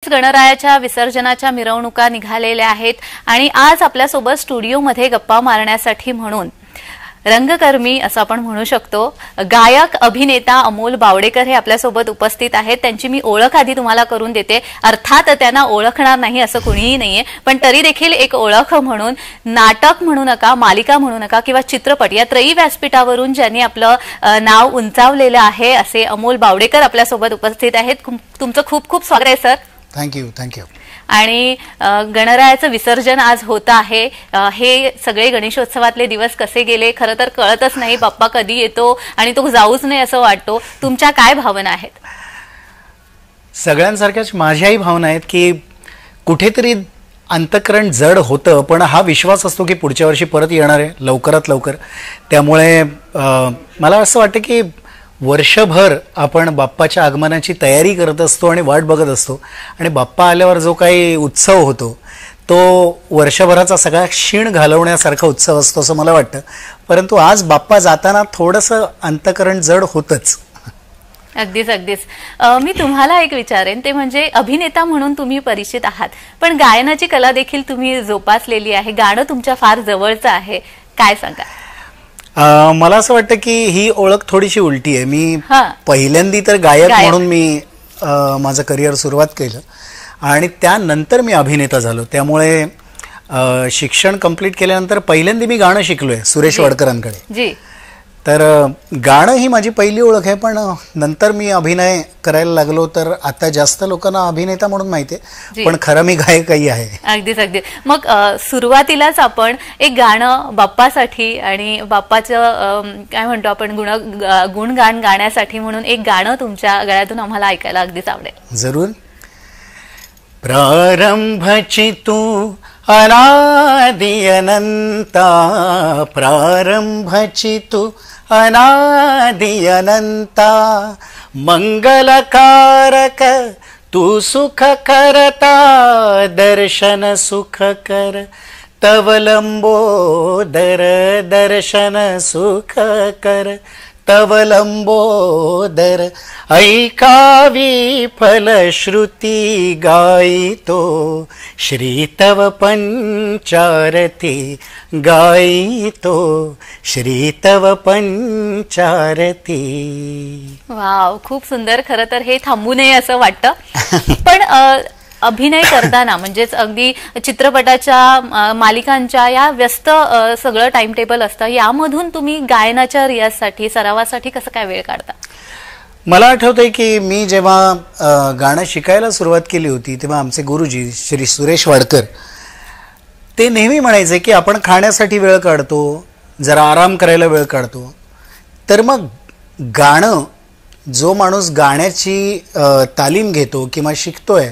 नुकत्याच गणरायाच्या विसर्जनाच्या मिरवणुका निघालेल्या आहेत आणि आज आपल्यासोबत स्टुडिओमध्ये गप्पा मारण्यासाठी म्हणून रंगकर्मी असं आपण म्हणू शकतो गायक अभिनेता अमोल बावडेकर हे आपल्यासोबत उपस्थित आहेत। त्यांची मी ओळख आधी तुम्हाला करून देते। अर्थात त्यांना ओळखणार नाही असं कुणीही नाहीये, पण तरी देखील एक ओळख म्हणून नाटक म्हणू नका, मालिका म्हणू नका किंवा चित्रपट या त्रयी व्यासपीठावरून ज्यांनी आपलं नाव उंचावलेलं आहे असे अमोल बावडेकर आपल्यासोबत उपस्थित आहेत। तुमचं खूप खूप स्वागत आहे सर। थँक्यू। आणि गणरायाचं विसर्जन आज होत आहे। हे सगळे गणेशोत्सवातले दिवस कसे गेले खरं तर कळतच नाही। बाप्पा कधी येतो आणि तो जाऊच नाही असं वाटतो। तुमच्या काय भावना आहेत? सगळ्यांसारख्याच माझ्याही भावना आहेत की कुठेतरी अंतःकरण जड होतं, पण हा विश्वास असतो की पुढच्या वर्षी परत येणार आहे लवकरात लवकर। त्यामुळे मला असं वाटतं की वर्षभर आपण बाप्पाच्या आगमनाची तयारी करत असतो आणि वाट बघत असतो, आणि बाप्पा आल्यावर जो काही उत्सव होतो तो वर्षभराचा सगळा क्षीण घालवण्यासारखा उत्सव असतो असं मला वाटतं। परंतु आज बाप्पा जाताना थोडंसं अंतःकरण जड होतंच। अगदीच। मी तुम्हाला एक विचारेन ते म्हणजे अभिनेता म्हणून तुम्ही परिचित आहात, पण गायनाची कला देखील तुम्ही जोपासलेली आहे। गाणं तुमच्या फार जवळचं आहे, काय सांगा? मला असं वाटतं की ही ओळख थोडीशी उलटी आहे। मी पहिल्यांदी तर गायक म्हणून मी माझं करिअर सुरुवात केलं आणि त्यानंतर मी अभिनेता झालो। त्यामुळे शिक्षण कंप्लीट केल्यानंतर पहिल्यांदा मी गाणं शिकलोय सुरेश वाडकरांकडे। तर गाणं ही माझी पहिली ओळख आहे, पण नंतर मी अभिनय करायला लागलो तर आता जास्त लोकांना अभिनेता म्हणून माहिती आहे, पण खरं मी गायकही आहे। अगदीच। मग सुरुवातीलाच आपण एक गाणं बाप्पासाठी आणि बाप्पाचं काय म्हणतो आपण गुणगान गाण्यासाठी म्हणून एक गाणं तुमच्या गळ्यातून आम्हाला ऐकायला अगदीच आवडेल। जरूर। प्रारंभची तू अनादि अनंता, प्रारंभची तू अनादि अनंता, मंगलकारक तू सुख करता, दर्शन सुख कर तव लंबोदर, दर्शन सुख कर तव लंबोदर, ऐकावी फलश्रुती गायितो, श्री तव पंचारती गायितो, श्री तव पंचारती। वाव, खूप सुंदर। खरं तर हे थांबू नये असं वाटतं, पण अभिनय करताना म्हणजेच अगदी चित्रपटाच्या मालिकांच्या या व्यस्त सगळं टाइम टेबल असतं, यामधून तुम्ही गायनाच्या रियाजसाठी सरावासाठी कसं काय वेळ काढता? मला आठवतंय की मी जेव्हा गाणं शिकायला सुरुवात केली होती तेव्हा आमचे गुरुजी श्री सुरेश वाडकर ते नेहमी म्हणायचे की आपण खाण्यासाठी वेळ काढतो, जरा आराम करायला वेळ काढतो, तर मग गाणं जो माणूस गाण्याची तालीम घेतो किंवा शिकतोय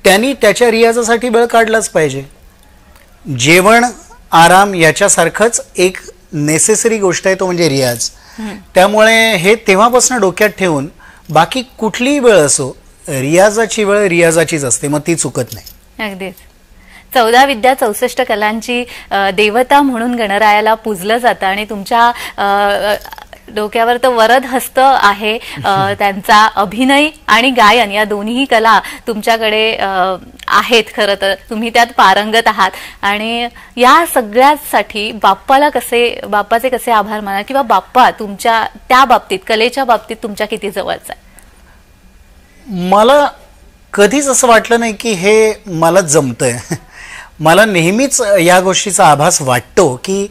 त्यांनी त्याच्या रियाजासाठी वेळ काढलाच पाहिजे। जेवण आराम याच्यासारखंच एक नेसेसरी गोष्ट आहे तो म्हणजे रियाज। त्यामुळे हे तेव्हापासून डोक्यात ठेवून बाकी कुठलीही वेळ असो रियाजाची वेळ रियाजाचीच असते, मग ती चुकत नाही। अगदीच। 14 विद्या 64 कलांची देवता म्हणून गणरायाला पूजलं जातं आणि तुमच्या डोक्यावर तर वरद हस्त आहे। त्यांचा अभिनय आणि गायन या दोन्ही कला तुमच्याकडे आहेत। खरं तर तुम्ही त्यात पारंगत आहात आणि या सगळ्यासाठी बाप्पाचे कसे आभार माना किंवा बाप्पा तुमच्या त्या बाबतीत कलेच्या बाबतीत तुमच्या किती जवळचा आहे? मला कधीच असं वाटलं नाही की हे मला जमतंय। मला नेहमीच या गोष्टीचा आभास वाटतो की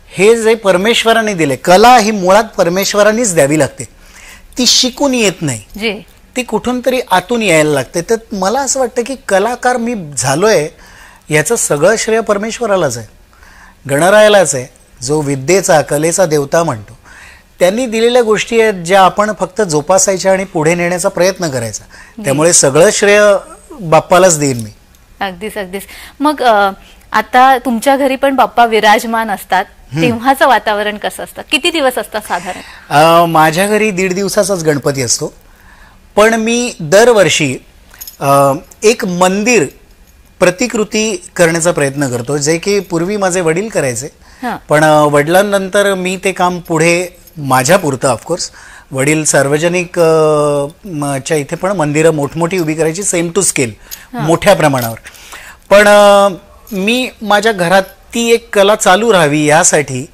हे जे परमेश्वराने दिले, कला ही मुळात परमेश्वरानेच द्यावी लागते, ती शिकून येत नाही, ती कुठून तरी आतून यायला लागते। तर मला असं वाटतं की कलाकार मी झालोय याचं सगळं श्रेय परमेश्वरालाच आहे, गणरायालाच आहे, जो विद्येचा कलेचा देवता म्हणतो। त्यांनी दिलेल्या गोष्टी आहेत ज्या आपण फक्त जोपासायच्या आणि पुढे नेण्याचा प्रयत्न करायचा, त्यामुळे सगळं श्रेय बाप्पालाच देईन मी। अगदीच। मग आता तुमच्या घरी पण बाप्पा विराजमान असतात, तेव्हाचं वातावरण कसं असतं? किती दिवस असतात साधारण? माझ्या घरी 1.5 दिवसाचाच गणपती असतो, पण मी दरवर्षी एक मंदिर प्रतिकृती करण्याचा प्रयत्न करतो, जे की पूर्वी माझे वडील करायचे, पण वडिलांनंतर मी ते काम पुढे माझ्या पुरतं ऑफकोर्स वडील सार्वजनिक च्या इथे पण मंदिरं मोठमोठी उभी करायची, सेम टू स्केल, मोठ्या प्रमाणावर. पण मी माझ्या घरात ती एक कला चालू राहावी यासाठी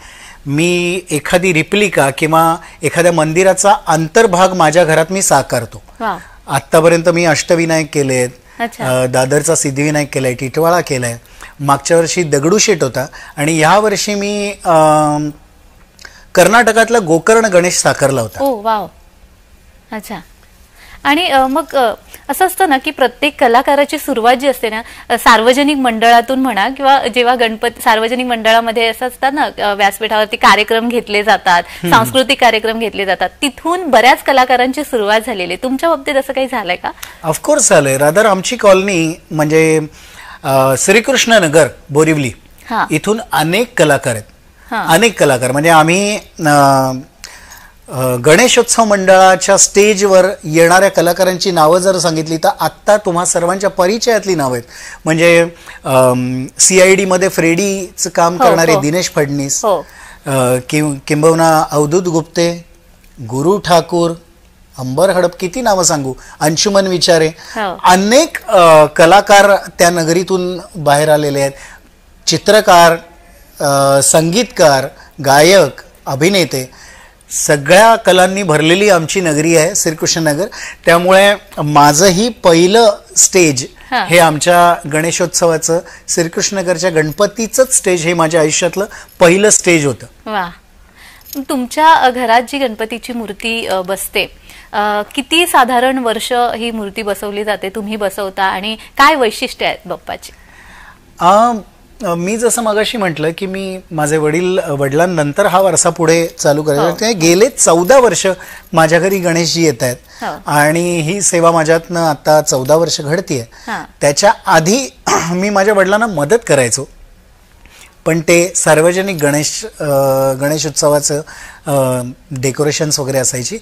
मी एखादी रिप्लिका किंवा एखाद्या मंदिराचा अंतर्भाग माझ्या घरात मी साकारतो. आतापर्यंत मी अष्टविनायक केलेत, दादरचा सिद्धिविनायक केलाय, टिटवाळा केलाय, मागच्या वर्षी दगडूशेठ होता आणि या वर्षी मी कर्नाटकातला गोकर्ण गणेश साकारला होता. ओ वाव, अच्छा. आणि मग असं असतं ना की प्रत्येक कलाकाराची सुरुवात जी असते ना सार्वजनिक मंडळातून म्हणा किंवा जेव्हा गणपती सार्वजनिक मंडळामध्ये असं असतात ना व्यासपीठावरती कार्यक्रम घेतले जातात, सांस्कृतिक कार्यक्रम घेतले जातात, तिथून बऱ्याच कलाकारांची सुरुवात झालेली. तुमच्या बाबतीत असं काही झालंय का? ऑफकोर्स झालंय. रादर आमची कॉलनी म्हणजे श्रीकृष्ण नगर बोरिवली, इथून अनेक कलाकार आहेत, अनेक कलाकार. म्हणजे आम्ही गणेशोत्सव मंडळाच्या स्टेजवर येणाऱ्या कलाकारांची नावं जर सांगितली तर आत्ता तुम्हा सर्वांच्या परिचयातली नावं आहेत. म्हणजे CID मध्ये फ्रेडीचं काम करणारे दिनेश फडणीस, किंबहुना अवधूत गुप्ते, गुरु ठाकूर, अंबर हडप, किती नावं सांगू, अंशुमन विचारे, अनेक कलाकार त्या नगरीतून बाहेर आलेले आहेत. चित्रकार, संगीतकार, गायक, अभिनेते, सगळ्या कलांनी भरलेली आमची नगरी आहे श्रीकृष्णनगर. त्यामुळे माझंही पहिलं स्टेज हे आमच्या गणेशोत्सवाचं, श्रीकृष्णनगरच्या गणपतीचंच स्टेज हे माझ्या आयुष्यातलं पहिलं स्टेज होतं. वा. तुमच्या घरात जी गणपतीची मूर्ती बसते, किती साधारण वर्ष ही मूर्ती बसवली जाते, तुम्ही बसवता, आणि काय वैशिष्ट्य आहेत बाप्पाची? मी जसं मगाशी म्हटलं की मी माझे वडिलांनंतर हा वारसा पुढे चालू करायचा. गेले 14 वर्ष माझ्या घरी गणेशजी येत आहेत आणि ही सेवा माझ्यातनं आता 14 वर्ष घडतीये. त्याच्या आधी मी माझ्या वडिलांना मदत करायचो, पण ते सार्वजनिक गणेश उत्सवाचं डेकोरेशन्स वगैरे असायची.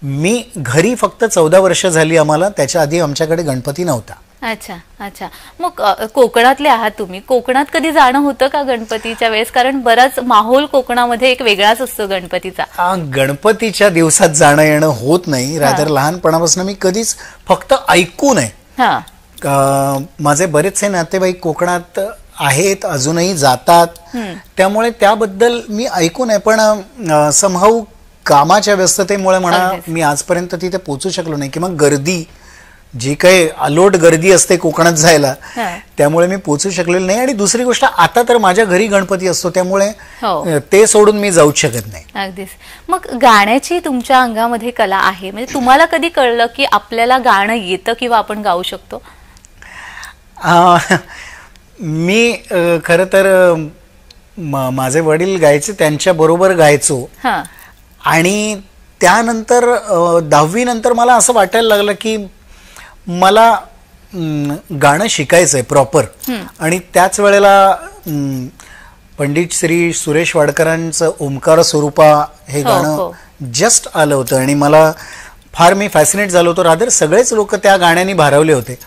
मी घरी फक्त 14 वर्ष झाली आम्हाला, त्याच्या आधी आमच्याकडे गणपती नव्हता. अच्छा अच्छा. मग कोकणातले आहात तुम्ही, कोकणात कधी जाणं होतं का गणपतीच्या वेळेस? कारण बराच माहोल कोकणामध्ये एक वेगळाच असतो गणपतीचा. गणपतीच्या दिवसात जाणं येणं होत नाही. रादर लहानपणापासून मी कधीच फक्त ऐकून आहे. माझे बरेचसे नातेवाईक कोकणात आहेत, अजूनही जातात, त्यामुळे त्याबद्दल मी ऐकून आहे. पण समहाऊ कामाच्या व्यस्ततेमुळे म्हणा मी आजपर्यंत तिथे पोहोचू शकलो नाही, किंवा गर्दी, जी काही अलोट गर्दी असते कोकणात जायला, त्यामुळे मी पोहोचू शकलेलो नाही. आणि दुसरी गोष्ट, आता तर माझ्या घरी गणपती असतो, त्यामुळे ते सोडून मी जाऊच शकत नाही. अगदीच. मग गाण्याची तुमच्या अंगामध्ये कला आहे, म्हणजे तुम्हाला कधी कळलं की आपल्याला गाणं येतं किंवा आपण गाऊ शकतो? मी खरं तर माझे वडील गायचे, त्यांच्या बरोबर गायचो. आणि त्यानंतर 10वी नंतर मला असं वाटायला लागलं की मला गाणं शिकायचंय प्रॉपर. आणि त्याच वेळेला पंडित श्री सुरेश वाडकरांचं ओमकार स्वरूपा हे गाणं जस्ट आलं होतं आणि मला फार मी फॅसिनेट झालो होतो. रादर सगळेच लोक त्या गाण्याने भारावले होते.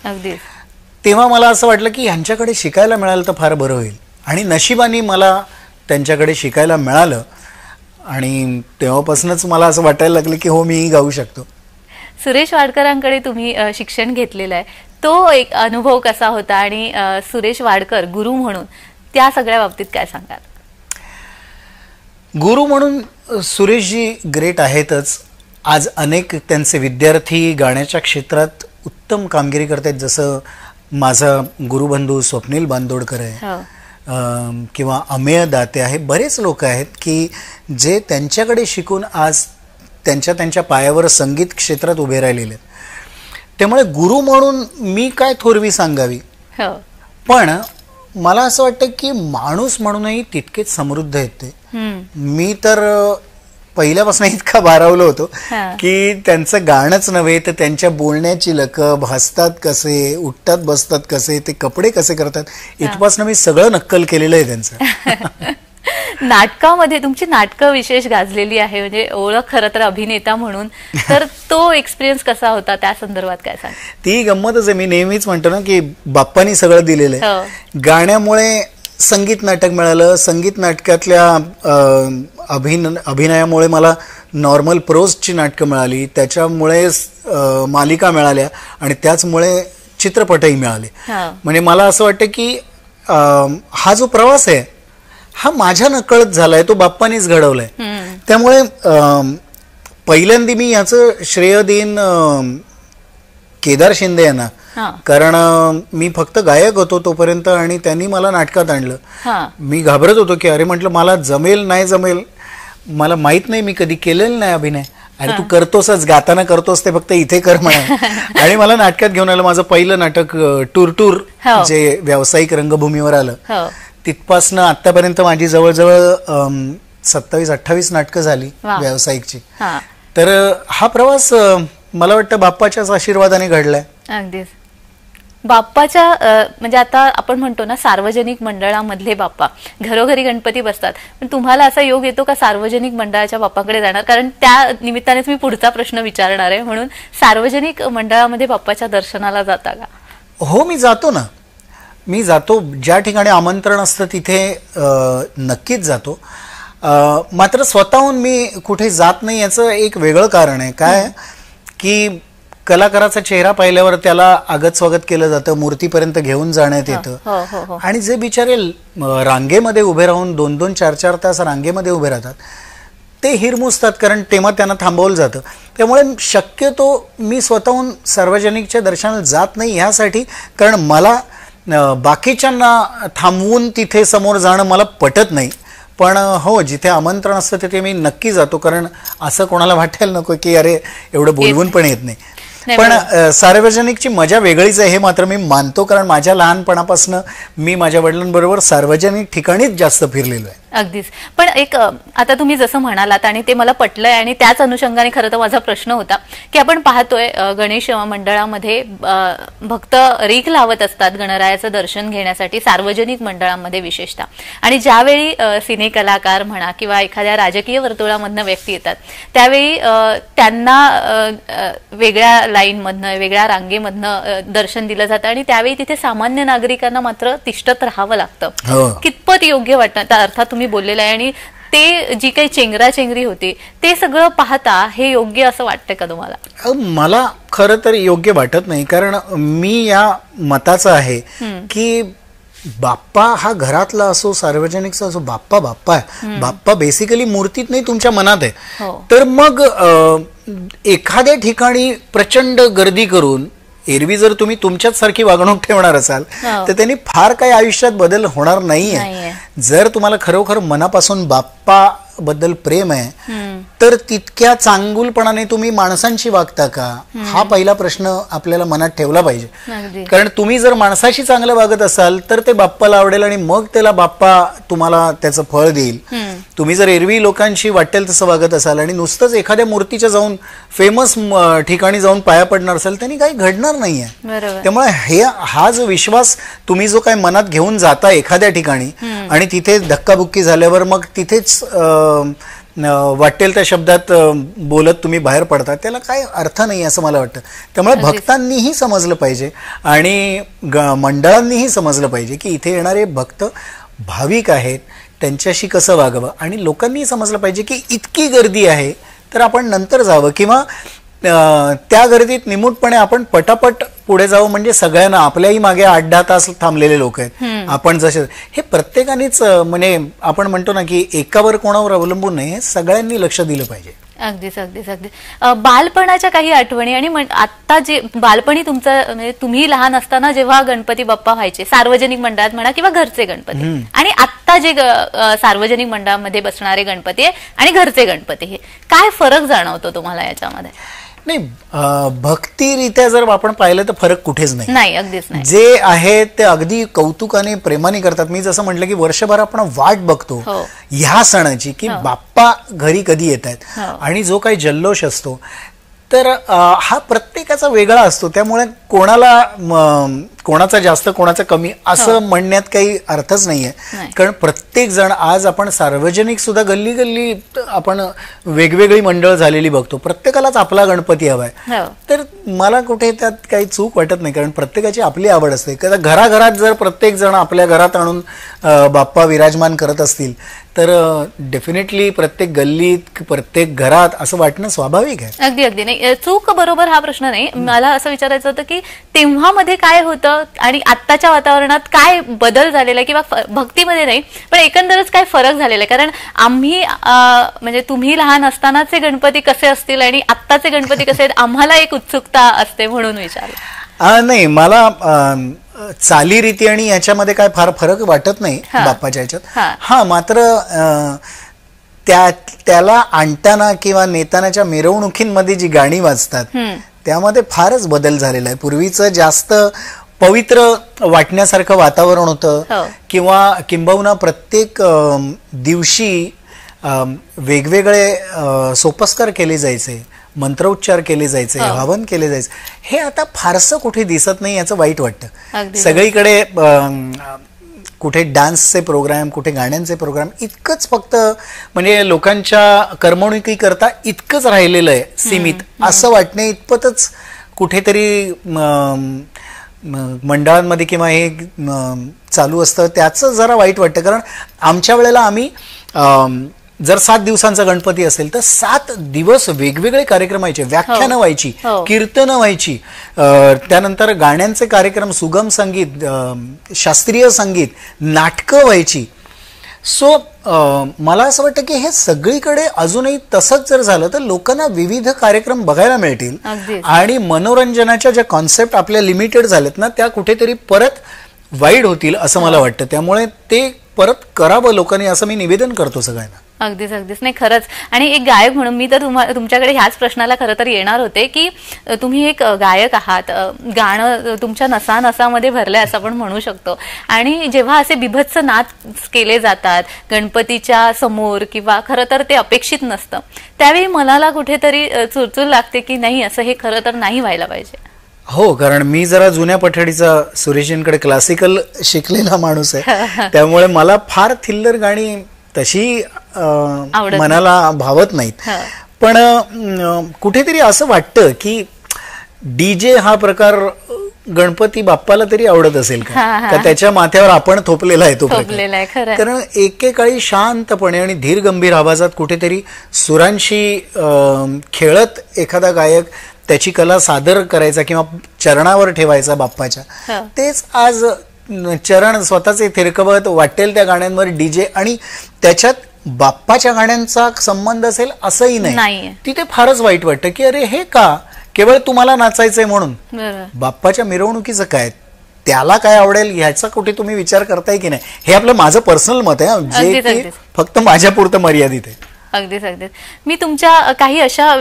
तेव्हा मला असं वाटलं की ह्यांच्याकडे शिकायला मिळालं तर फार बरं होईल. आणि नशिबाने मला त्यांच्याकडे शिकायला मिळालं आणि तेव्हापासूनच मला असं वाटायला लागलं की हो, मीही गाऊ शकतो. सुरेश वाडकरांकडे तुम्ही शिक्षण घेतलेलं आहे, तो एक अनुभव कसा होता? आणि सुरेश वाडकर गुरु म्हणून त्या सगळ्या बाबतीत काय सांगाल? गुरु म्हणून सुरेशजी ग्रेट आहेतच. आज अनेक त्यांचे विद्यार्थी गाण्याच्या क्षेत्रात उत्तम कामगिरी करतात. जसं माझा गुरुबंधू स्वप्नील बांदोडकर आहे, किंवा अमेय दाते आहे. बरेच लोक आहेत की जे त्यांच्याकडे शिकून आज त्यांच्या पायावर संगीत क्षेत्रात उभे राहिलेले आहेत. त्यामुळे गुरु म्हणून मी काय थोरवी सांगावी, पण मला असं वाटतं की माणूस म्हणूनही तितकेच समृद्ध आहेत ते. मी तर पहिल्यापासून इतका भारावलो होतो की त्यांचं गाणंच नव्हे तर त्यांच्या बोलण्याची लकब, हसतात कसे, उठतात बसतात कसे, ते कपडे कसे करतात, इथपासून मी सगळं नक्कल केलेलं आहे त्यांचं. नाटकामध्ये तुमची नाटकं विशेष गाजलेली आहे, म्हणजे ओळख खरं तर अभिनेता म्हणून. तर तो एक्सपिरियन्स कसा होता, त्या संदर्भात काय सांग? ती गंमतच आहे. मी नेहमीच म्हणतो ना की बाप्पानी सगळं दिलेलं आहे. गाण्यामुळे संगीत नाटक मिळालं. संगीत नाटकातल्या अभिनयामुळे मला नॉर्मल प्रोजची नाटकं मिळाली, त्याच्यामुळे मालिका मिळाल्या आणि त्याचमुळे चित्रपटही मिळाले. म्हणजे मला असं वाटतं की हा जो प्रवास आहे हा माझ्या नकळत झालाय, तो बाप्पानीच घडवलाय. त्यामुळे पहिल्यांदा मी याचं श्रेय देईन केदार शिंदे यांना, कारण मी फक्त गायक होतो तोपर्यंत आणि त्यांनी मला नाटकात आणलं. मी घाबरत होतो की अरे म्हटलं मला जमेल नाही जमेल, मला माहित नाही, मी कधी केलेलं नाही अभिनय. आणि तू करतोसच, गाताना करतोस, ते फक्त इथे कर म्हणा. आणि मला नाटकात घेऊन आलं. माझं पहिलं नाटक टूर जे व्यावसायिक रंगभूमीवर आलं, तिथपासनं आतापर्यंत माझी जवळजवळ 27-28 नाटकं झाली व्यावसायिकची. तर हा प्रवास मला वाटतं बाप्पाच्याच आशीर्वादाने घडलाय. अगदीच. बाप्पाच्या म्हणजे आता आपण म्हणतो ना सार्वजनिक मंडळामधले बाप्पा, घरोघरी गणपती बसतात, पण तुम्हाला असा योग येतो का सार्वजनिक मंडळाच्या बाप्पाकडे जाणार? कारण त्या निमित्तानेच मी पुढचा प्रश्न विचारणार आहे. म्हणून सार्वजनिक मंडळामध्ये बाप्पाच्या दर्शनाला जाता का? हो, मी जातो ना. मी जातो, ज्या ठिकाणी आमंत्रण असतं तिथे नक्कीच जातो. मात्र स्वतःहून मी कुठे जात नाही याचं एक वेगळं कारण आहे. काय की कलाकाराचा चेहरा पाहिल्यावर त्याला आगत स्वागत केलं जातं, मूर्तीपर्यंत घेऊन जाण्यात येतं. आणि जे बिचारे रांगेमध्ये उभे राहून 2-2, 4-4 तास रांगेमध्ये उभे राहतात ते हिरमुसतात, कारण तेव्हा त्यांना थांबवलं जातं. त्यामुळे शक्यतो मी स्वतःहून सार्वजनिकच्या दर्शनाला जात नाही ह्यासाठी, कारण मला बाकीच्यांना थांबवून तिथे समोर जाणं मला पटत नाही. पण हो, जिथे आमंत्रण असतं तिथे मी नक्की जातो, कारण असं कोणाला वाटायला नको की अरे एवढं बोलवून पण येत नाही. पण सार्वजनिकची मजा वेगळीच आहे हे मात्र मी मानतो, कारण माझ्या लहानपणापासून मी माझ्या वडिलांबरोबर सार्वजनिक ठिकाणीच जास्त फिरलेलो आहे. अगदीच. पण एक आता तुम्ही जसं म्हणालात आणि ते मला पटलंय, आणि त्याच अनुषंगाने खरं तर माझा प्रश्न होता की आपण पाहतोय गणेश मंडळामध्ये भक्त रीख लावत असतात गणरायाचं दर्शन घेण्यासाठी, सार्वजनिक मंडळामध्ये विशेषतः. आणि ज्यावेळी सिने कलाकार म्हणा किंवा एखाद्या राजकीय वर्तुळामधनं व्यक्ती येतात त्यावेळी त्यांना वेगळ्या लाईनमधनं, वेगळ्या रांगेमधनं दर्शन दिलं जातं आणि त्यावेळी तिथे सामान्य नागरिकांना मात्र तिष्ठत राहावं लागतं. कितपत योग्य वाटतं? अर्थात तुम्ही बोललेलं आहे, आणि ते जी काही चेंगराचेंगरी होती ते सगळं पाहता हे योग्य असं वाटतं का तुम्हाला? मला खरं तर योग्य वाटत नाही, कारण मी या मताचा आहे की बाप्पा हा घरातला असो सार्वजनिकचा असो, बाप्पा बाप्पा आहे. बाप्पा बेसिकली मूर्तीत नाही, तुमच्या मनात आहे. तर मग एखाद्या ठिकाणी प्रचंड गर्दी करून एरवी जर तुम्ही तुमच्याच सारखी वागणूक ठेवणार असाल तर त्यांनी फार काही आयुष्यात बदल होणार नाहीये. जर तुम्हाला खरोखर मनापासून बाप्पा बद्दल प्रेम आहे तर तितक्या चांगुलपणाने तुम्ही माणसांशी वागता का, हा पहिला प्रश्न आपल्याला मनात ठेवला पाहिजे. कारण तुम्ही जर माणसाशी चांगलं वागत असाल तर ते बाप्पाला आवडेल आणि मग त्याला बाप्पा तुम्हाला त्याचं फळ देईल. तुम्ही जर एरवी लोकांशी वाटेल तसं वागत असाल आणि नुसतंच एखाद्या मूर्तीच्या जाऊन फेमस ठिकाणी जाऊन पाया पडणार असाल त्यांनी काही घडणार नाहीये. त्यामुळे हा जो विश्वास तुम्ही जो काही मनात घेऊन जाता एखाद्या ठिकाणी आणि तिथे धक्काबुक्की झाल्यावर मग तिथेच वाटेल त्या शब्दात बोलत तुम्ही बाहेर पडता, त्याला काही अर्थ नाही असं मला वाटतं. त्यामुळे भक्तांनीही समजलं पाहिजे आणि मंडळांनीही समजलं पाहिजे की इथे येणारे भक्त भाविक आहेत, त्यांच्याशी कसं वागावं. आणि लोकांनीही समजलं पाहिजे की इतकी गर्दी आहे तर आपण नंतर जावं, किंवा त्या गर्दीत निमूटपणे आपण पटापट पुढे जावं. म्हणजे सगळ्यांना, आपल्याही मागे 8-10 तास थांबलेले लोक आहेत आपण जसे, हे प्रत्येकानेच म्हणजे आपण म्हणतो ना की एकावर कोणावर अवलंबून नाही, हे सगळ्यांनी लक्ष दिलं पाहिजे. अगदीच अगदीच अगदी. बालपणाच्या काही आठवणी आणि आता जे बालपणी तुमचं म्हणजे तुम्ही लहान असताना जेव्हा गणपती बाप्पा व्हायचे सार्वजनिक मंडळात म्हणा किंवा घरचे गणपती, आणि आता जे सार्वजनिक मंडळामध्ये बसणारे गणपती आणि घरचे गणपती, हे काय फरक जाणवतो तुम्हाला याच्यामध्ये? नाही, भक्तिरित्या जर आपण पाहिलं तर फरक कुठेच नाही. अगदीच नाही. जे आहे ते अगदी कौतुकाने प्रेमाने करतात. मी जसं म्हटलं की वर्षभर आपण वाट बघतो ह्या सणाची की बाप्पा घरी कधी येत आहेत, आणि जो काही जल्लोष असतो तर हा प्रत्येकाचा वेगळा असतो. त्यामुळे कोणाला कोणाचा जास्त कोणाचा कमी असं म्हणण्यात काही अर्थच नाहीये. कारण प्रत्येक जण आज आपण सार्वजनिक सुद्धा गल्ली गल्ली आपण वेगवेगळी मंडळ झालेली बघतो. प्रत्येकालाच आपला गणपती हवाय. तर मला कुठे त्यात काही चूक वाटत नाही, कारण प्रत्येकाची आपली आवड असते. घराघरात जर प्रत्येक जण आपल्या घरात आणून बाप्पा विराजमान करत असतील तर डेफिनेटली प्रत्येक गल्लीत प्रत्येक घरात असं वाटणं स्वाभाविक आहे. अगदी अगदी. नाही, चूक बरोबर हा प्रश्न नाही. मला असं विचारायचं होतं की तेव्हा मध्ये काय होतं आणि आत्ताच्या वातावरणात काय बदल झालेला आहे, किंवा भक्तीमध्ये नाही पण एकंदरच काय फरक झालेला आहे. कारण आम्ही म्हणजे तुम्ही लहान असतानाचे गणपती कसे असतील आणि आत्ताचे गणपती कसे आहेत आम्हाला एक उत्सुकता असते म्हणून विचारलं. नाही, मला चालीरीती आणि याच्यामध्ये काय फार फरक वाटत नाही बाप्पाच्या ह्याच्यात. हा, मात्र त्याला आणताना किंवा नेतानाच्या मिरवणुकींमध्ये जी गाणी वाजतात त्यामध्ये फारच बदल झालेला आहे. पूर्वीचं जास्त पवित्र वाटण्यासारखं वातावरण होतं, किंवा किंबहुना प्रत्येक दिवशी वेगवेगळे सोपस्कार केले जायचे, मंत्रोच्चार केले जायचे, हवन केले जायचे. हे आता फारसं कुठे दिसत नाही, याचं वाईट वाटतं. सगळीकडे कुठे डान्सचे प्रोग्राम, कुठे गाण्यांचे प्रोग्राम, इतकंच फक्त म्हणजे लोकांच्या करमणुकी करता इतकंच राहिलेलं आहे सीमित, असं वाटणे इतपतच कुठेतरी मंडळांमध्ये किंवा हे चालू असतं. त्याचं जरा वाईट वाटतं. कारण आमच्या वेळेला आम्ही जर 7 दिवसांचा गणपती असेल तर 7 दिवस वेगवेगळे कार्यक्रम व्हायचे, व्याख्यानं व्हायची, कीर्तनं व्हायची, त्यानंतर गाण्यांचे कार्यक्रम, सुगम संगीत, शास्त्रीय संगीत, नाटकं व्हायची. सो मला असं वाटतं की हे सगळीकडे अजूनही तसंच जर झालं तर लोकांना विविध कार्यक्रम बघायला मिळतील आणि मनोरंजनाच्या ज्या कॉन्सेप्ट आपल्या लिमिटेड झालेत ना त्या कुठेतरी परत वाईड होतील असं मला वाटतं. त्यामुळे ते परत करावं लोकांनी असं मी निवेदन करतो सगळ्यांना. अगदीच अगदीच. नाही, खरंच. आणि एक गायक म्हणून मी तर तुमच्याकडे ह्याच प्रश्नाला खरं तर येणार होते की तुम्ही एक गायक आहात, गाणं तुमच्या नसानसामध्ये भरलंय असं आपण म्हणू शकतो. आणि जेव्हा असे बिभत्स नाच केले जातात गणपतीच्या समोर, किंवा खरं तर ते अपेक्षित नसतं, त्यावेळी मनाला कुठेतरी चुरचूर लागते की नाही, असं हे खरं तर नाही व्हायला पाहिजे. हो, कारण मी जरा जुन्या पठडीचा सुरेशजींकडे क्लासिकल शिकलेला माणूस आहे, त्यामुळे मला फार थिल्लर गाणी तशी मनाला भावत नाहीत. पण कुठेतरी असं वाटतं की डीजे हा प्रकार गणपती बाप्पाला तरी आवडत असेल का त्याच्या माथ्यावर आपण थोपलेला आहे तो प्रकार. कारण एकेकाळी शांतपणे आणि धीर गंभीर आवाजात कुठेतरी सुरांशी खेळत एखादा गायक त्याची कला सादर करायचा किंवा चरणावर ठेवायचा बाप्पाच्या, तेच आज चरण स्वतःचे थिरकवत वाटेल त्या गाण्यांवर डीजे, आणि त्याच्यात बाप्पाच्या गाण्यांचा संबंध असेल असंही नाही. तिथे फारच वाईट वाटतं की अरे हे का, केवळ तुम्हाला नाचायचंय म्हणून. बाप्पाच्या मिरवणुकीचं काय, त्याला काय आवडेल ह्याचा कुठे तुम्ही विचार करताय की नाही. हे आपलं माझं पर्सनल मत आहे, जे फक्त माझ्या पुरतं मर्यादित आहे. अगदीच अगदीच. मी तुमच्या काही अशा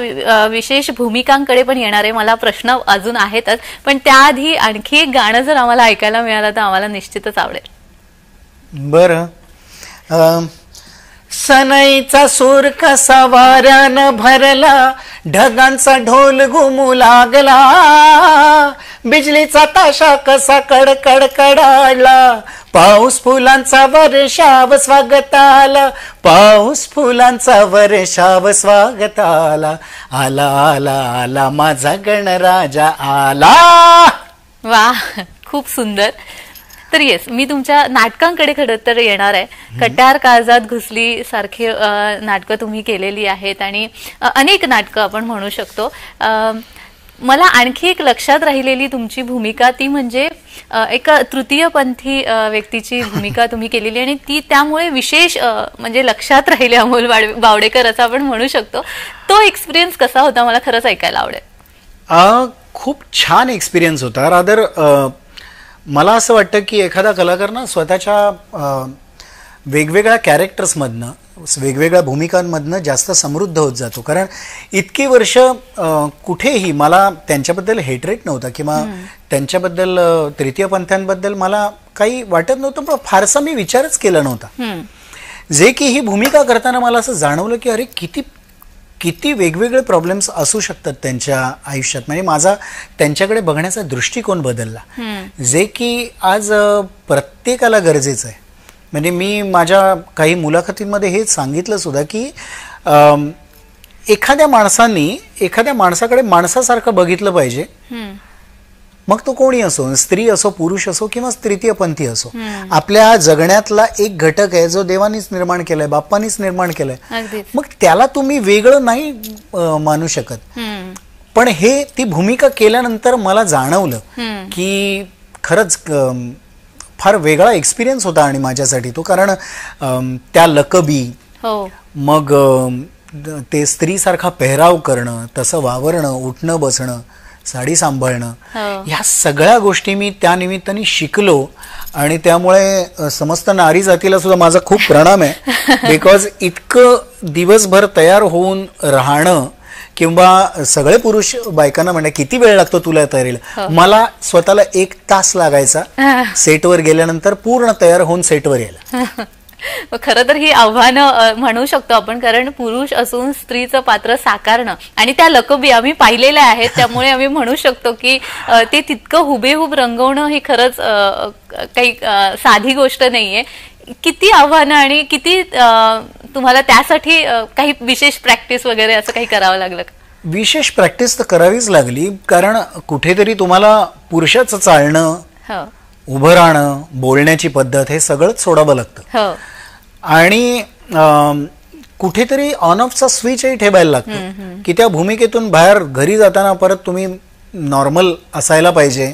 विशेष भूमिकांकडे पण येणार आहे, मला प्रश्न अजून आहेतच, पण त्याआधी आणखी एक गाणं जर आम्हाला ऐकायला मिळालं तर आम्हाला निश्चितच आवडेल. बरं. सनईचा सूर कसा वाऱ्यानं भरला, ढगांचा ढोल घुमू लागला, बिजलीचा ताशा कसा कडकड कडाडला, पाऊस फुलांचा वर्षाव स्वागताला, पाऊस फुलांचा वर्षाव स्वागताला, आला आला आला माझा गणराजा आला. वा, खूप सुंदर. तर येस, मी तुमच्या नाटकांकडे खरं तर येणार आहे. कट्यार काळजात घुसली सारखी नाटकं तुम्ही केलेली आहेत आणि अनेक नाटकं आपण म्हणू शकतो. मला आणखी एक लक्षात राहिलेली तुमची भूमिका ती म्हणजे एका तृतीयपंथी व्यक्तीची भूमिका तुम्ही केलेली, आणि ती त्यामुळे विशेष म्हणजे लक्षात राहिली अमोल बावडेकर असं आपण म्हणू शकतो. तो एक्सपिरियन्स कसा होता मला खरंच ऐकायला आवडेल. खूप छान एक्सपिरियन्स होता. रादर मला असं वाटतं की एखादा कलाकार ना स्वतःच्या वेगवेगळ्या कॅरेक्टर्समधनं, वेगवेगळ्या भूमिकांमधनं जास्त समृद्ध होत जातो. कारण इतकी वर्ष कुठेही मला त्यांच्याबद्दल हेटरेट नव्हता किंवा त्यांच्याबद्दल तृतीयपंथ्यांबद्दल मला काही वाटत नव्हतं, पण फारसा मी विचारच केला नव्हता. जे की ही भूमिका करताना मला असं जाणवलं की अरे किती किती वेगवेगळे प्रॉब्लेम्स असू शकतात त्यांच्या आयुष्यात. म्हणजे माझा त्यांच्याकडे बघण्याचा दृष्टिकोन बदलला, जे की आज प्रत्येकाला गरजेचं आहे. म्हणजे मी माझ्या काही मुलाखतींमध्ये हेच सांगितलं सुद्धा की एखाद्या माणसाकडे माणसासारखं बघितलं पाहिजे, मग तो कोणी असो, स्त्री असो, पुरुष असो किंवा तृतीयपंथी असो. आपल्या जगण्यातला एक घटक आहे जो देवानीच निर्माण केलाय, बाप्पानीच निर्माण केलाय. मग त्याला तुम्ही वेगळं नाही मानू शकत. पण ती भूमिका केल्यानंतर मला जाणवलं की खरंच फार वेगळा एक्सपिरियन्स होता आणि माझ्यासाठी तो. कारण त्या लकबी, मग ते स्त्रीसारखा पेहराव करणं, तसं वावरणं, उठणं बसणं, साडी सांभाळणं, ह्या सगळ्या गोष्टी मी त्या निमित्ताने शिकलो. आणि त्यामुळे समस्त नारी जातीला सुद्धा माझा खूप प्रणाम आहे. बिकॉज इतकं दिवसभर तयार होऊन राहणं, किंवा सगळे पुरुष बायकांना म्हणा किती वेळ लागतो तुला तयारीला, मला स्वतःला 1 तास लागायचा सेटवर गेल्यानंतर पूर्ण तयार होऊन सेटवर यायला. खरं तर ही आव्हानं म्हणू शकतो आपण, कारण पुरुष असून स्त्रीचं पात्र साकारणं आणि त्या लकबी आम्ही पाहिलेल्या आहेत, त्यामुळे आम्ही म्हणू शकतो की ते तितकं हुबेहूब रंगवणं ही खरंच काही साधी गोष्ट नाहीये. किती आव्हानं आणि किती तुम्हाला त्यासाठी काही विशेष प्रॅक्टिस वगैरे असं काही करावं लागलं? विशेष प्रॅक्टिस तर करावीच लागली, कारण कुठेतरी तुम्हाला पुरुषाचं चालणं, उभं राहणं, बोलण्याची पद्धत हे सगळंच सोडावं लागतं. आणि कुठेतरी ऑन ऑफचा स्विचही ठेवायला लागतो की त्या भूमिकेतून बाहेर घरी जाताना परत तुम्ही नॉर्मल असायला पाहिजे.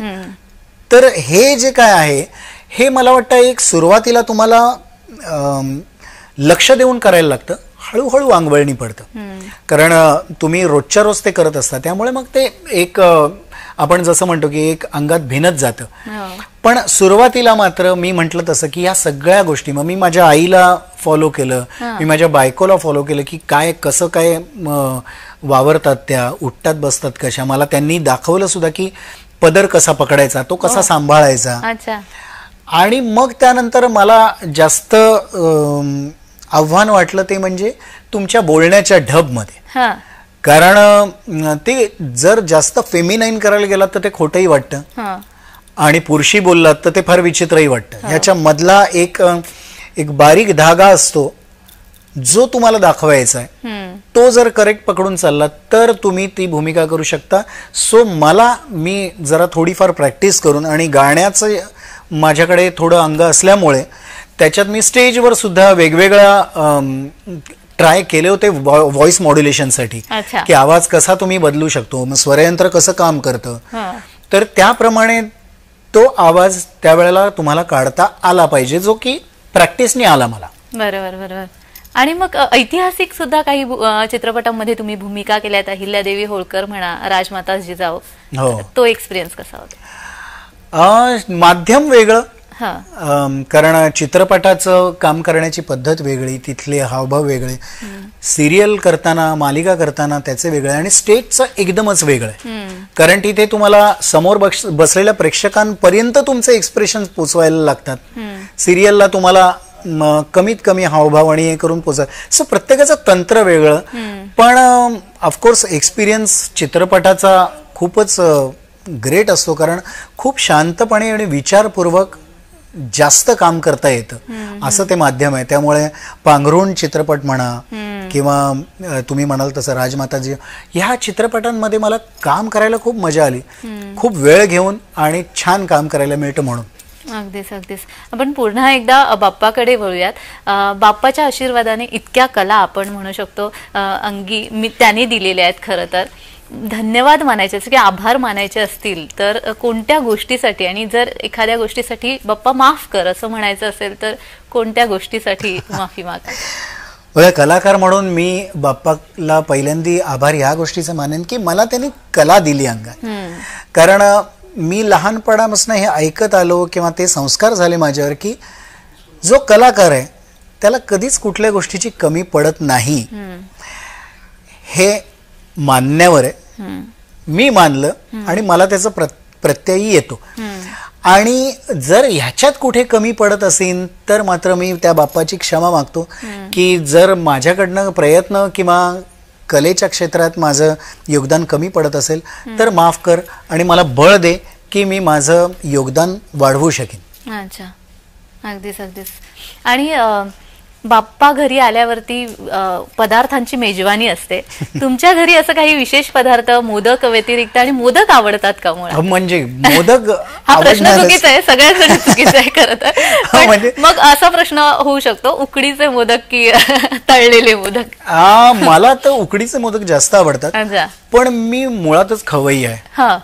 तर हे जे काय आहे हे मला वाटतं एक सुरुवातीला तुम्हाला लक्ष देऊन करायला लागतं, हळूहळू अंगवळणी पडतं. कारण तुम्ही रोजच्या रोज ते करत असता, त्यामुळे मग ते एक आपण जसं म्हणतो की एक अंगात भिनत जातं. पण सुरुवातीला मात्र मी म्हटलं तसं की या सगळ्या गोष्टी मग मी माझ्या आईला फॉलो केलं, मी माझ्या बायकोला फॉलो केलं की कसं काय वावरतात त्या, उठतात बसतात कशा. मला त्यांनी दाखवलं सुद्धा की पदर कसा पकडायचा, तो कसा सांभाळायचा. आणि मग त्यानंतर मला जास्त आव्हान वाटलं ते म्हणजे तुमच्या बोलण्याच्या ढबमध्ये. कारण ते जर जास्त फेमिनाईन करायला गेलात तर ते खोटंही वाटतं, आणि पुरुषी बोललात तर ते फार विचित्रही वाटतं. ह्याच्या मधला एक बारीक धागा असतो जो तुम्हाला दाखवायचा आहे, तो जर करेक्ट पकडून चालला तर तुम्ही ती भूमिका करू शकता. सो मी जरा थोडीफार प्रॅक्टिस करून, आणि गाण्याचं माझ्याकडे थोडं अंग असल्यामुळे त्याच्यात मी स्टेजवर सुद्धा वेगवेगळ्या ट्राय केले होते व्हॉइस मॉड्युलेशनसाठी, की आवाज कसा तुम्ही बदलू शकतो, मग स्वरयंत्र कसं काम करतं. तर त्याप्रमाणे तो आवाज त्यावेळेला तुम्हाला काढता आला पाहिजे, जो की प्रॅक्टिसने आला मला. बरोबर. आणि मग ऐतिहासिक सुद्धा काही चित्रपटांमध्ये तुम्ही भूमिका केल्यात, अहिल्यादेवी होळकर म्हणा, राजमाता जिजाऊ, तो एक्सपिरियन्स कसा होता? माध्यम वेगळं, कारण चित्रपटाचं काम करण्याची पद्धत वेगळी, तिथले हावभाव वेगळे, सिरियल करताना, मालिका करताना त्याचे वेगळे, आणि स्टेजचं एकदमच वेगळं. कारण तिथे तुम्हाला समोर बसलेल्या प्रेक्षकांपर्यंत तुमचे एक्सप्रेशन पोचवायला लागतात. सिरियलला तुम्हाला कमीत कमी हावभाव आणि हे करून पोचाय. सो प्रत्येकाचं तंत्र वेगळं. पण ऑफकोर्स एक्सपिरियन्स चित्रपटाचा खूपच ग्रेट असतो, कारण खूप शांतपणे आणि विचारपूर्वक जास्त काम करता येतं असं ते माध्यम आहे. त्यामुळे पांघरुण चित्रपट म्हणा किंवा तुम्ही म्हणाल तसं राजमाताजी, ह्या चित्रपटांमध्ये मला काम करायला खूप मजा आली, खूप वेळ घेऊन आणि छान काम करायला मिळतं म्हणून. अगदीच. आपण पुन्हा एकदा बाप्पाकडे वळूयात. बाप्पाच्या आशीर्वादाने इतक्या कला आपण म्हणू शकतो अंगी त्यांनी दिलेल्या आहेत. खरं तर धन्यवाद मानायचे की आभार मानायचे असतील तर कोणत्या गोष्टीसाठी, आणि जर एखाद्या गोष्टीसाठी बाप्पा माफ कर असं म्हणायचं असेल तर कोणत्या गोष्टीसाठी माफी मागा? कलाकार म्हणून मी बाप्पाला पहिल्यांदा आभार ह्या गोष्टीचं मानेन की मला त्यांनी कला दिली अंगात. कारण मी लहानपणापासून हे ऐकत आलो किंवा ते संस्कार झाले माझ्यावर की जो कलाकार आहे त्याला कधीच कुठल्या गोष्टीची कमी पडत नाही. हे मानण्यावर आहे, मी मानलं आणि मला त्याचा प्रत्ययही येतो. आणि जर ह्याच्यात कुठे कमी पडत असेल तर मात्र मी त्या बाप्पाची क्षमा मागतो की जर माझ्याकडनं प्रयत्न किंवा कलेच्या क्षेत्रात माझं योगदान कमी पडत असेल तर माफ कर आणि मला बळ दे की मी माझं योगदान वाढवू शकेन. अच्छा, अगदीच अगदीच. आणि बाप्पा घरी आल्यावरती पदार्थांची मेजवानी असते. तुमच्या घरी असं काही विशेष पदार्थ मोदक व्यतिरिक्त, आणि मोदक आवडतात का मुळात? म्हणजे मोदक हा प्रश्न चुकीचा आहे, सगळ्याच चुकीचा आहे खरं तर. म्हणजे मग असा प्रश्न होऊ शकतो, उकडीचे मोदक की तळलेले मोदक? मला तर उकडीचे मोदक जास्त आवडतात, अच्छा. पण मी मुळातच खवय्ये आहे. हा,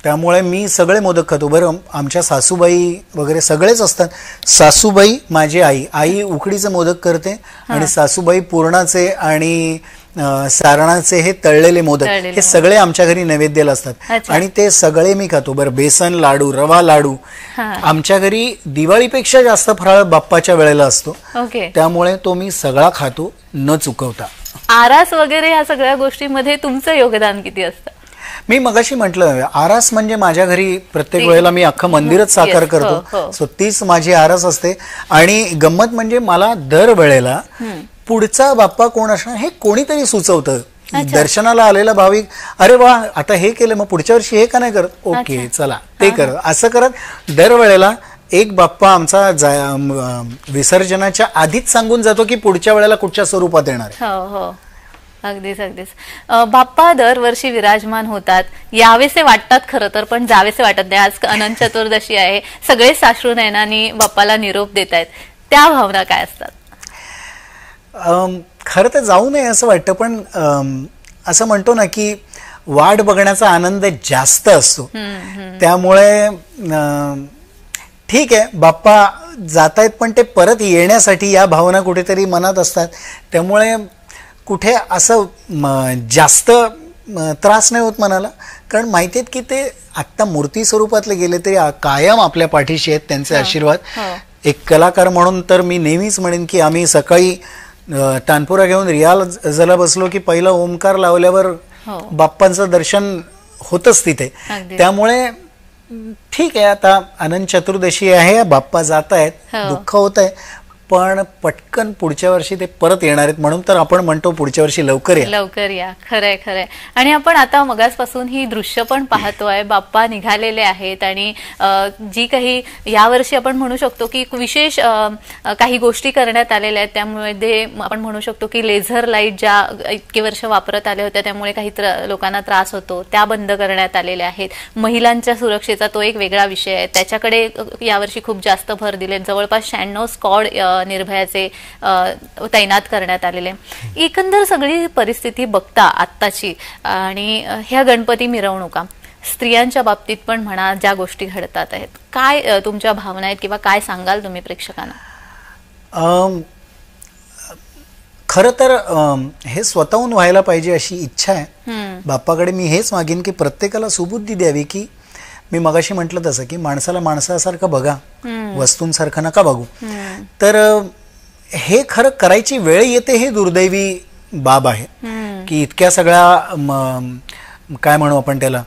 त्यामुळे मी सगळे मोदक खातो. बरं, आमच्या सासूबाई वगैरे सगळेच असतात. सासूबाई माझी आई उकडीचे मोदक करते आणि सासूबाई पुरणाचे आणि सारणाचे हे तळलेले मोदक हे सगळे आमच्या घरी नैवेद्याला असतात आणि ते सगळे मी खातो. बरं, बेसन लाडू, रवा लाडू, आमच्या घरी दिवाळीपेक्षा जास्त फराळ बाप्पाच्या वेळेला असतो, त्यामुळे तो मी सगळा खातो न चुकवता. आरास वगैरे या सगळ्या गोष्टींमध्ये तुमचं योगदान किती असतं? मी मगाशी म्हटलं, आरास म्हणजे माझ्या घरी प्रत्येक वेळेला मी अख्खं मंदिरच साकार करतो, सो तीच माझी आरास असते. आणि गंमत म्हणजे मला दर वेळेला पुढचा बाप्पा कोण असणार हे कोणीतरी सुचवतं. दर्शनाला आलेला भाविक, अरे वा आता हे केलं, मग पुढच्या वर्षी हे का नाही करत, ओके चला ते कर, असं करत दरवेळेला एक बाप्पा आमचा विसर्जनाच्या आधीच सांगून जातो की पुढच्या वेळेला कुठच्या स्वरूपात येणार आहे. अगदीच अगदीच. बाप्पा दरवर्षी विराजमान होतात, यावेसे वाटतात खरं तर, पण जावेसे वाटत नाही. आज अनंत चतुर्दशी आहे, सगळे साश्रू नयनांनी बाप्पाला निरोप देत आहेत, त्या भावना काय असतात? खरं तर जाऊ नये असं वाटतं, पण असं म्हणतो ना की वाट बघण्याचा आनंद जास्त असतो. त्यामुळे ठीक आहे, बाप्पा जात आहेत पण ते परत येण्यासाठी या भावना कुठेतरी मनात असतात. त्यामुळे कुठे असं जास्त त्रास नाही होत मनाला, कारण माहिती आहेत की ते आत्ता मूर्ती स्वरूपातले गेले तरी कायम आपल्या पाठीशी आहेत, त्यांचे आशीर्वाद. एक कलाकार म्हणून तर मी नेहमीच म्हणेन की आम्ही सकाळी तानपुरा घेऊन रियाजला बसलो की पहिला ओमकार लावल्यावर बाप्पांचं दर्शन होतच तिथे. त्यामुळे ठीक आहे, आता अनंत चतुर्दशी आहे, बाप्पा जात आहेत, दुःख होत आहे, पण पटकन पुढच्या वर्षी ते परत येणार आहेत, म्हणून तर आपण म्हणतो पुढच्या वर्षी लवकर या, लवकर या. खरंय खरंय. आणि आपण आता मगासपासून ही दृश्य पण पाहतोय, बाप्पा निघालेले आहेत आणि जी काही यावर्षी आपण म्हणू शकतो की विशेष काही गोष्टी करण्यात आलेल्या आहेत. त्यामुळे आपण म्हणू शकतो की लेझर लाईट ज्या इतके वर्ष वापरत आल्या होत्या त्यामुळे काही लोकांना त्रास होतो, त्या बंद करण्यात आलेल्या आहेत. महिलांच्या सुरक्षेचा तो एक वेगळा विषय आहे, त्याच्याकडे यावर्षी खूप जास्त भर दिले. जवळपास 96 स्क्वॉड निर्भयाचे तैनात करण्यात आलेले. एकंदर सगळी परिस्थिती बघता आत्ताची, आणि ह्या गणपती मिरवणुका स्त्रियांच्या बाबतीत पण म्हणा, ज्या गोष्टी घडतात आहेत, काय तुमच्या भावना आहेत किंवा काय सांगाल तुम्ही प्रेक्षकांना? खरं तर हे स्वतःहून व्हायला पाहिजे अशी इच्छा आहे बाप्पाकडे. मी हेच मागीन की प्रत्येकाला सुबुद्धी द्यावी, की मी मगाशी म्हटलं तसं की माणसाला माणसासारखं बघा, वस्तूंसारखं नका बघू. तर हे खरं करायची वेळ येते, हे दुर्दैवी बाब आहे की इतक्या सगळ्या काय म्हणू आपण त्याला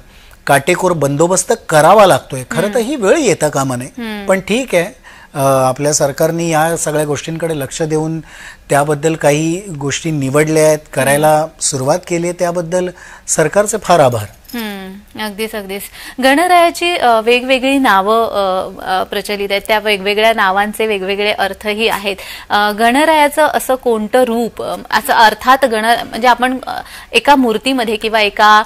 काटेकोर बंदोबस्त करावा लागतोय. खरं तर ही वेळ येता कामा नये, पण ठीक आहे, आपल्या सरकारने या सगळ्या गोष्टींकडे लक्ष देऊन त्याबद्दल काही गोष्टी निवडल्या आहेत, करायला सुरुवात केली आहे, त्याबद्दल सरकारचे फार आभार. अगदीच अगदीच. गणरायाची वेगवेगळी नावं प्रचलित आहेत, त्या वेगवेगळ्या नावांचे वेगवेगळे अर्थही आहेत. गणरायाचं असं कोणतं रूप, असं अर्थात म्हणजे आपण एका मूर्तीमध्ये किंवा एका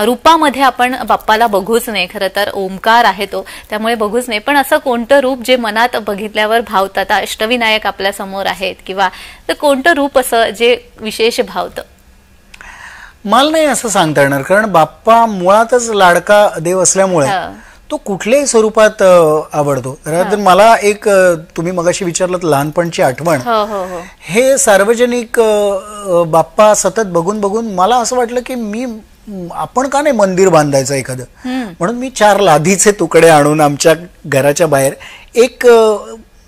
रूपामध्ये आपण बाप्पाला बघूच नाही, खरं तर ओमकार आहे तो, त्यामुळे बघूच नाही, पण असं कोणतं रूप जे मनात बघितल्यावर भावतं? अष्टविनायक आपल्या समोर आहेत, किंवा तर कोणतं रूप असं जे विशेष भावतं? मला नाही असं सांगता येणार, कारण बाप्पा मुळातच लाडका देव असल्यामुळे तो कुठल्याही स्वरूपात आवडतो. मला एक तुम्ही मगाशी विचारलं लहानपणची आठवण, हे सार्वजनिक बाप्पा सतत बघून बघून मला असं वाटलं की आपण का नाही मंदिर बांधायचं एखादं, म्हणून मी 4 लादीचे तुकडे आणून आमच्या घराच्या बाहेर एक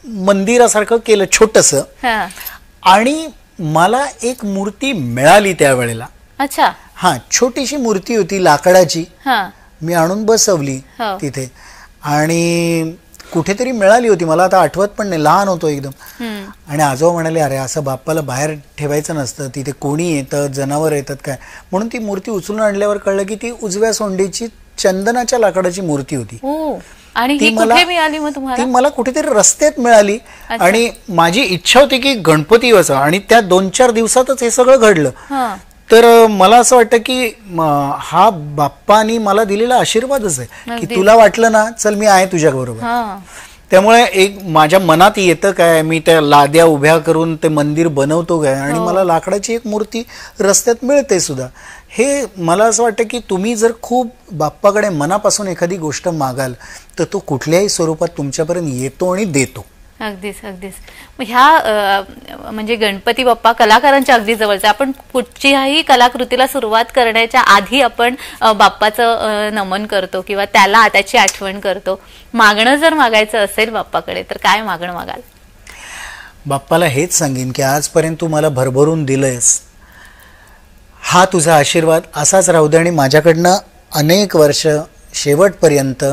मंदिरासारखं केलं छोटस, आणि मला एक मूर्ती मिळाली त्यावेळेला. अच्छा. हा, छोटीशी मूर्ती होती लाकडाची, मी आणून बसवली तिथे, आणि कुठेतरी मिळाली होती, मला आता आठवत पण नाही, लहान होतो एकदम. आणि आजोबा म्हणाले, अरे असं बाप्पाला बाहेर ठेवायचं नसतं, तिथे कोणी येतं, जनावर येतात काय, म्हणून ती मूर्ती उचलून आणल्यावर कळलं की ती उजव्या सोंडीची चंदनाच्या लाकडाची मूर्ती होती. आणि ती मिळाली मग तुम्हाला? ती मला कुठेतरी रस्त्यात मिळाली. आणि माझी इच्छा होती की गणपती वाचा, आणि त्या 2-4 दिवसातच हे सगळं घडलं. तर मला असं वाटतं की हा बाप्पानी मला दिलेला आशीर्वादच आहे की तुला वाटलं ना, चल मी आहे तुझ्या बरोबर. त्यामुळे एक माझ्या मनात येतं काय, मी त्या लाद्या उभ्या करून ते मंदिर बनवतो काय, आणि मला लाकडाची एक मूर्ती रस्त्यात मिळते सुद्धा. हे मला असं वाटतं की तुम्ही जर खूप बाप्पाकडे मनापासून एखादी गोष्ट मागाल तर तो कुठल्याही स्वरूपात तुमच्यापर्यंत येतो आणि देतो. अगदीच अगदीच. ह्या म्हणजे गणपती बाप्पा कलाकारांच्या अगदी जवळचे. आपण कुठच्याही कलाकृतीला सुरुवात करण्याच्या आधी आपण बाप्पाचं नमन करतो किंवा त्याची आठवण करतो. मागणं जर मागायचं असेल बाप्पाकडे तर काय मागणं मागाल? बाप्पाला हेच सांगेन की आजपर्यंत तू मला भरभरून दिलंयस, हा तुझा आशीर्वाद असाच राहू दे, आणि माझ्याकडनं अनेक वर्ष शेवटपर्यंत,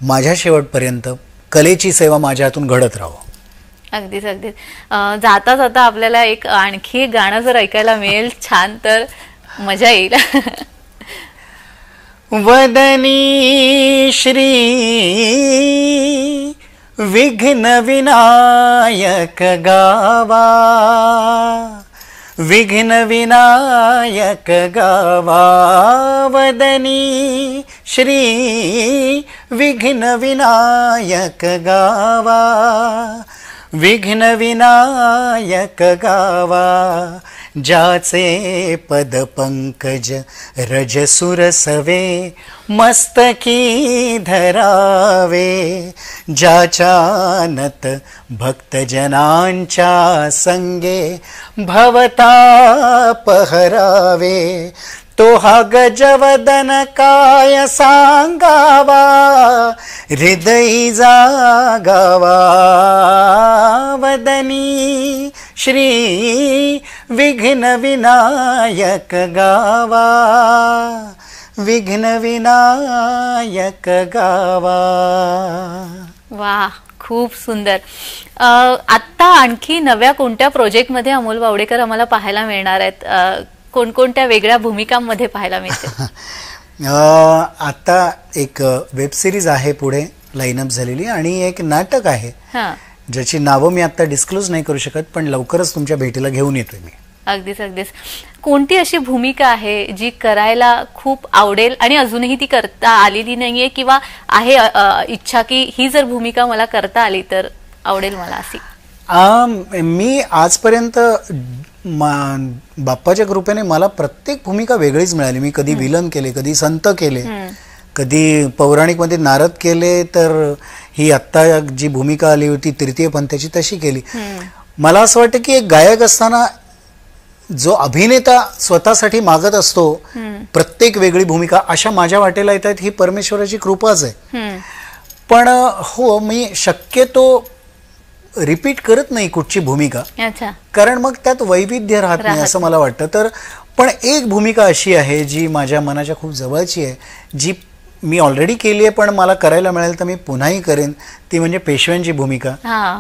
माझ्या शेवटपर्यंत कलेची सेवा माझ्या हातून घडत राहो. अगदीच अगदीच. जाता जाता आपल्याला आणखी एक गाणं जर ऐकायला मिळेल छान तर मजा येईल. वदनी श्री विघ्न विनायक गावा, विघ्न विनायक गावा, वदनी श्री विघ्न विनायक गावा, विघ्न विनायक गावा, ज्याचे पद पंकज रज सुरसवे मस्तकी धरावे, ज्याच्यानत भक्तजनांच्या संगे भवताप हरावे, तो हा गजवदन काय सांगावा, हृदयी जागावा, वदनी श्री विघ्न विनायक गावा, विघ्न विनायक गावा. वाह, खूप सुंदर. आता आणखी नव्या कोणत्या प्रोजेक्टमध्ये अमोल बावडेकर आम्हाला पाहायला मिळणार आहेत? कोणकोणत्या वेगळ्या भूमिकांमध्ये पाहायला मिळते? आता एक वेब सिरीज आहे पुढे लाईनअप झालेली, आणि एक नाटक आहे ज्याची नावं मी आता डिस्क्लोज नाही करू शकत, पण लवकरच तुमच्या भेटीला घेऊन येतोय मी. अगदीच अगदीच. कोणती अशी भूमिका आहे जी करायला खूप आवडेल आणि अजूनही ती करता आलेली नाहीये, किंवा आहे इच्छा की ही जर भूमिका मला करता आली तर आवडेल मला अशी? मी आजपर्यंत बाप्पाच्या कृपेने मला प्रत्येक भूमिका वेगळीच मिळाली. मी कधी विलन केले, कधी संत केले, कधी पौराणिक मध्ये नारद केले, तर ही आत्ता जी भूमिका आली होती तृतीय पंथाची तशी केली. मला असं वाटतं की एक गायक असताना जो अभिनेता स्वतःसाठी मागत असतो प्रत्येक वेगळी भूमिका, अशा माझ्या वाटेला येतात, ही परमेश्वराची कृपाच आहे. पण हो, मी शक्यतो रिपीट करत नाही कुठची भूमिका, कारण मग त्यात वैविध्य राहत नाही असं मला वाटतं. तर पण एक भूमिका अशी आहे जी माझ्या मनाच्या खूप जवळची आहे, जी मी ऑलरेडी केली आहे, पण मला करायला मिळेल तर मी पुन्हाही करेन. ती म्हणजे पेशव्यांची भूमिका.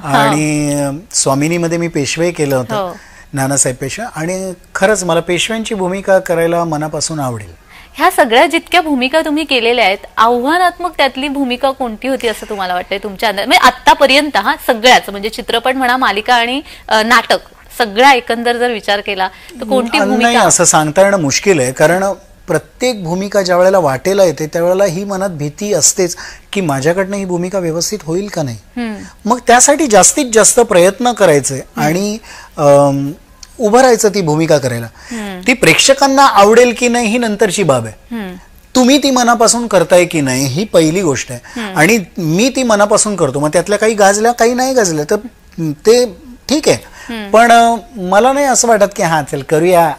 आणि स्वामिनीमध्ये मी पेशवे केलं होतं, नानासाहेब पेशवे, आणि खरंच मला पेशव्यांची भूमिका करायला मनापासून आवडेल. ह्या सगळ्या जितक्या भूमिका तुम्ही केलेल्या आहेत, आव्हानात्मक त्यातली भूमिका कोणती होती असं तुम्हाला वाटतंय तुमच्या अंदाज, म्हणजे आतापर्यंत? सगळ्याच, म्हणजे चित्रपट म्हणा, मालिका आणि नाटक, सगळ्या एकंदर जर विचार केला तर कोणती भूमिका? असं सांगता येणं मुश्किल आहे, कारण प्रत्येक भूमिका ज्या वेळेला वाटेला येते त्यावेळेला ही मनात भीती असतेच की माझ्याकडनं ही भूमिका व्यवस्थित होईल का नाही. मग त्यासाठी जास्तीत जास्त प्रयत्न करायचे आणि उभं राहायचं ती भूमिका करायला. ती प्रेक्षकांना आवडेल की नाही ही नंतरची बाब आहे. तुम्ही ती मनापासून करताय की नाही ही पहिली गोष्ट आहे. आणि मी ती मनापासून करतो, मग त्यातल्या काही गाजल्या काही नाही गाजल्या तर ते ठीक आहे. पण मला नाही असं वाटत की हा चल करूया,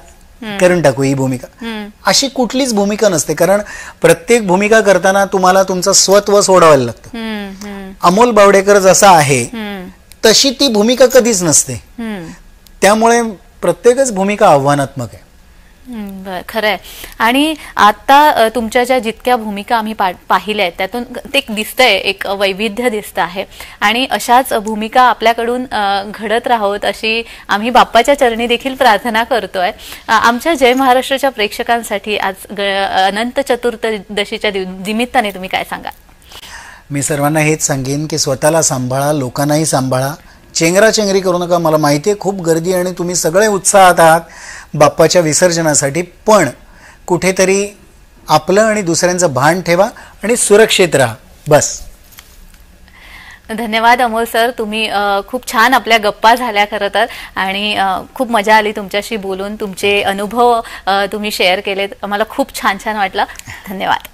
करून टाकू ही भूमिका, अशी कुठलीच भूमिका नसते. कारण प्रत्येक भूमिका करताना तुम्हाला तुमचं स्वत्व सोडावायला लागतं. अमोल बावडेकर जसा आहे तशी ती भूमिका कधीच नसते. त्यामुळे प्रत्येकच भूमिका आव्हानात्मक आहे. खरं आहे. आणि आता तुमच्या ज्या जितक्या भूमिका आम्ही पाहिल्या आहेत त्यातून ते दिसतंय, एक वैविध्य दिसतं आहे. आणि अशाच भूमिका आपल्याकडून घडत राहोत अशी आम्ही बाप्पाच्या चरणी देखील प्रार्थना करतोय. आमच्या जय महाराष्ट्राच्या प्रेक्षकांसाठी आज अनंत चतुर्दशीच्या निमित्ताने तुम्ही काय सांगा? मी सर्वांना हेच सांगेन की स्वतःला सांभाळा, लोकांनाही सांभाळा, चेंगराचेंगरी करू नका. मला माहिती आहे खूप गर्दी आणि तुम्ही सगळे उत्साहात आहात बाप्पाच्या विसर्जनासाठी, पण कुठेतरी आपलं आणि दुसऱ्यांचं भान ठेवा आणि सुरक्षित राहा. बस. धन्यवाद अमोल सर, तुम्ही खूप छान आपल्या गप्पा झाल्या खरं तर, आणि खूप मजा आली तुमच्याशी बोलून. तुमचे अनुभव तुम्ही शेअर केलेत, आम्हाला खूप छान छान वाटलं. धन्यवाद.